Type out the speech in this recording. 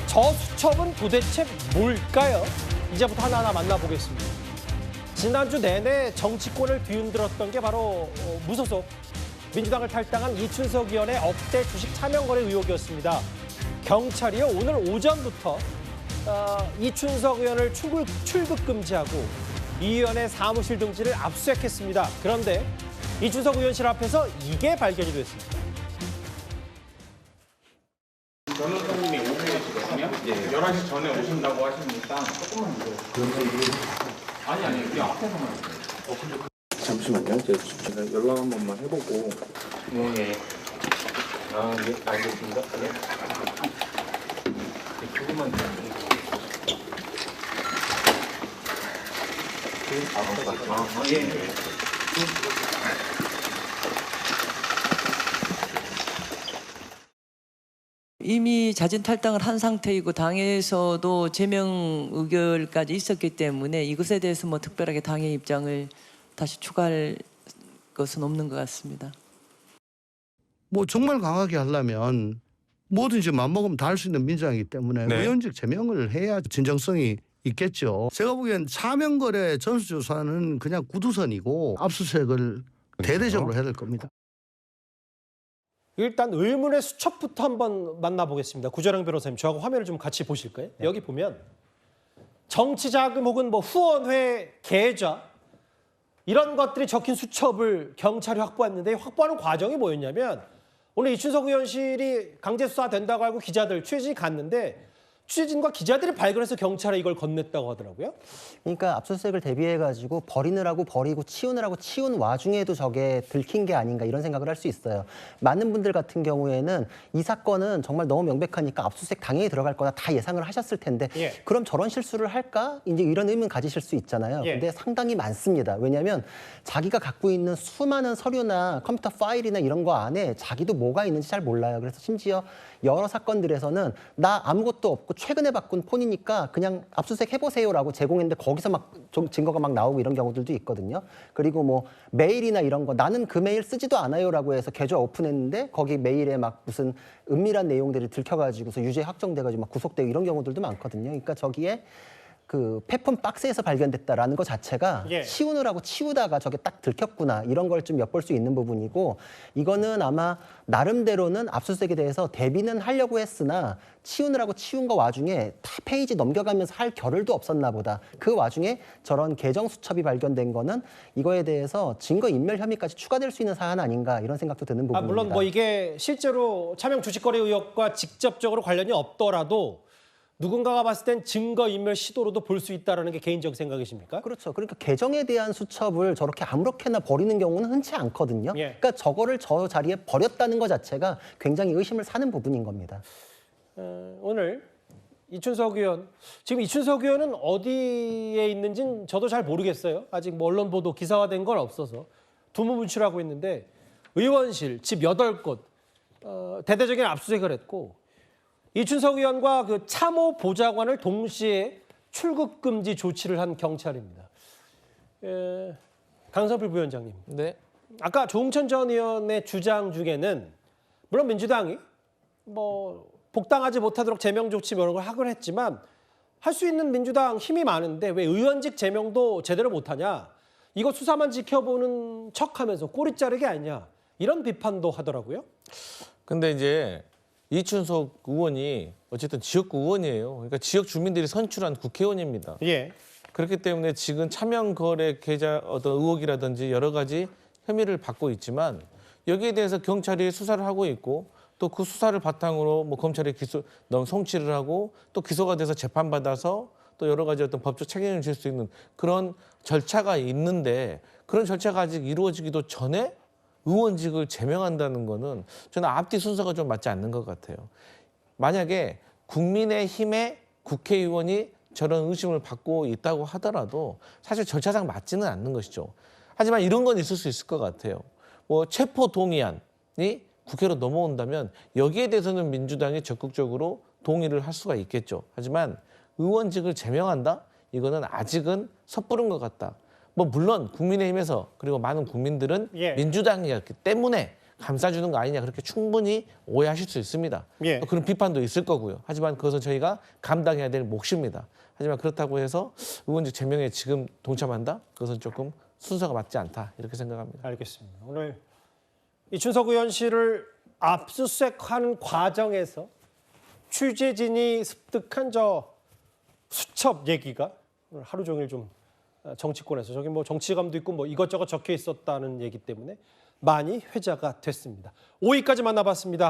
저 수첩은 도대체 뭘까요? 이제부터 하나하나 만나보겠습니다. 지난주 내내 정치권을 뒤흔들었던 게 바로 무소속 민주당을 탈당한 이춘석 의원의 억대 주식 차명 거래 의혹이었습니다. 경찰이요, 오늘 오전부터 이춘석 의원을 출국 금지하고 이 의원의 사무실 등지를 압수수색했습니다. 그런데 이춘석 의원실 앞에서 이게 발견이 됐습니다. 변호사님이 오후 계시거든요. 예. 11시 전에 오신다고 하시니까 조금만 더. 아니, 이 앞에서만. 잠시만요. 제가 연락 한 번만 해보고. 네. 예, 알겠습니다. 네. 조금만 더. 예. 이미 자진 탈당을 한 상태이고 당에서도 제명 의결까지 있었기 때문에 이것에 대해서 뭐 특별하게 당의 입장을 다시 추가할 것은 없는 것 같습니다. 뭐 정말 강하게 하려면 뭐든지 맘먹으면 다 할 수 있는 민주당이기 때문에 의원직 제명을 해야 진정성이 있겠죠. 제가 보기엔 차명거래 전수조사는 그냥 구두선이고 압수수색을 대대적으로 해야 될 겁니다. 일단 의문의 수첩부터 한번 만나보겠습니다. 구자령 변호사님, 저하고 화면을 좀 같이 보실까요? 네. 여기 보면 정치자금 혹은 뭐 후원회 계좌 이런 것들이 적힌 수첩을 경찰이 확보했는데, 확보하는 과정이 뭐였냐면 오늘 이춘석 의원실이 강제 수사된다고 알고 기자들 취재진이 갔는데 취재진과 기자들이 발견해서 경찰에 이걸 건넸다고 하더라고요. 그러니까 압수수색을 대비해가지고 버리느라고 버리고 치우느라고 치운 와중에도 저게 들킨 게 아닌가 이런 생각을 할 수 있어요. 많은 분들 같은 경우에는 이 사건은 정말 너무 명백하니까 압수수색 당연히 들어갈 거다 다 예상을 하셨을 텐데 그럼 저런 실수를 할까? 이제 이런 의문 가지실 수 있잖아요. 근데 상당히 많습니다. 왜냐하면 자기가 갖고 있는 수많은 서류나 컴퓨터 파일이나 이런 거 안에 자기도 뭐가 있는지 잘 몰라요. 그래서 심지어 여러 사건들에서는 나 아무것도 없고 최근에 바꾼 폰이니까 그냥 압수수색 해보세요라고 제공했는데 거기서 막 증거가 막 나오고 이런 경우들도 있거든요. 그리고 뭐 메일이나 이런 거 나는 그 메일 쓰지도 않아요라고 해서 계좌 오픈했는데 거기 메일에 막 무슨 은밀한 내용들이 들켜가지고서 유죄 확정돼가지고 막 구속되고 이런 경우들도 많거든요. 그러니까 저기에 그 폐품 박스에서 발견됐다라는 것 자체가 치우느라고 치우다가 저게 딱 들켰구나 이런 걸 좀 엿볼 수 있는 부분이고, 이거는 아마 나름대로는 압수수색에 대해서 대비는 하려고 했으나 치우느라고 치운 거 와중에 다 페이지 넘겨가면서 할 겨를도 없었나 보다. 그 와중에 저런 계정 수첩이 발견된 거는 이거에 대해서 증거인멸 혐의까지 추가될 수 있는 사안 아닌가 이런 생각도 드는 부분입니다. 물론 뭐 이게 실제로 차명 주식거래 의혹과 직접적으로 관련이 없더라도 누군가가 봤을 땐 증거인멸 시도로도 볼 수 있다는 게 개인적 생각이십니까? 그렇죠. 그러니까 계정에 대한 수첩을 저렇게 아무렇게나 버리는 경우는 흔치 않거든요. 그러니까 저거를 저 자리에 버렸다는 것 자체가 굉장히 의심을 사는 부분인 겁니다. 오늘 이춘석 의원, 지금 이춘석 의원은 어디에 있는지는 저도 잘 모르겠어요. 아직 뭐 언론 보도 기사화된 건 없어서 두무분출하고 있는데 의원실, 집 8곳 대대적인 압수수색을 했고 이춘석 의원과 그 참호 보좌관을 동시에 출국 금지 조치를 한 경찰입니다. 강성필 부위원장님. 네. 아까 조응천 전 의원의 주장 중에는 물론 민주당이 뭐 복당하지 못하도록 제명 조치 이런 걸 하긴 했지만 할 수 있는 민주당 힘이 많은데 왜 의원직 제명도 제대로 못하냐? 이거 수사만 지켜보는 척하면서 꼬리 자르기 아니냐? 이런 비판도 하더라고요. 근데 이제 이춘석 의원이 어쨌든 지역구 의원이에요. 그러니까 지역 주민들이 선출한 국회의원입니다. 그렇기 때문에 지금 차명 거래 계좌 어떤 의혹이라든지 여러 가지 혐의를 받고 있지만 여기에 대해서 경찰이 수사를 하고 있고 또 그 수사를 바탕으로 뭐 검찰이 송치를 하고 또 기소가 돼서 재판받아서 또 여러 가지 어떤 법적 책임을 질 수 있는 그런 절차가 있는데 그런 절차가 아직 이루어지기도 전에 의원직을 제명한다는 거는 저는 앞뒤 순서가 좀 맞지 않는 것 같아요. 만약에 국민의힘의 국회의원이 저런 의심을 받고 있다고 하더라도 사실 절차상 맞지는 않는 것이죠. 하지만 이런 건 있을 수 있을 것 같아요. 뭐 체포 동의안이 국회로 넘어온다면 여기에 대해서는 민주당이 적극적으로 동의를 할 수가 있겠죠. 하지만 의원직을 제명한다? 이거는 아직은 섣부른 것 같다. 뭐 물론 국민의힘에서 그리고 많은 국민들은 민주당이었기 때문에 감싸주는 거 아니냐 그렇게 충분히 오해하실 수 있습니다. 예. 그런 비판도 있을 거고요. 하지만 그것은 저희가 감당해야 될 몫입니다. 하지만 그렇다고 해서 의원직 제명에 지금 동참한다? 그것은 조금 순서가 맞지 않다 이렇게 생각합니다. 알겠습니다. 오늘 이춘석 의원실을 압수수색하는 과정에서 취재진이 습득한 저 수첩 얘기가 오늘 하루 종일 좀 정치권에서 저기 뭐 정치감도 있고 뭐 이것저것 적혀 있었다는 얘기 때문에 많이 회자가 됐습니다. 5위까지 만나봤습니다.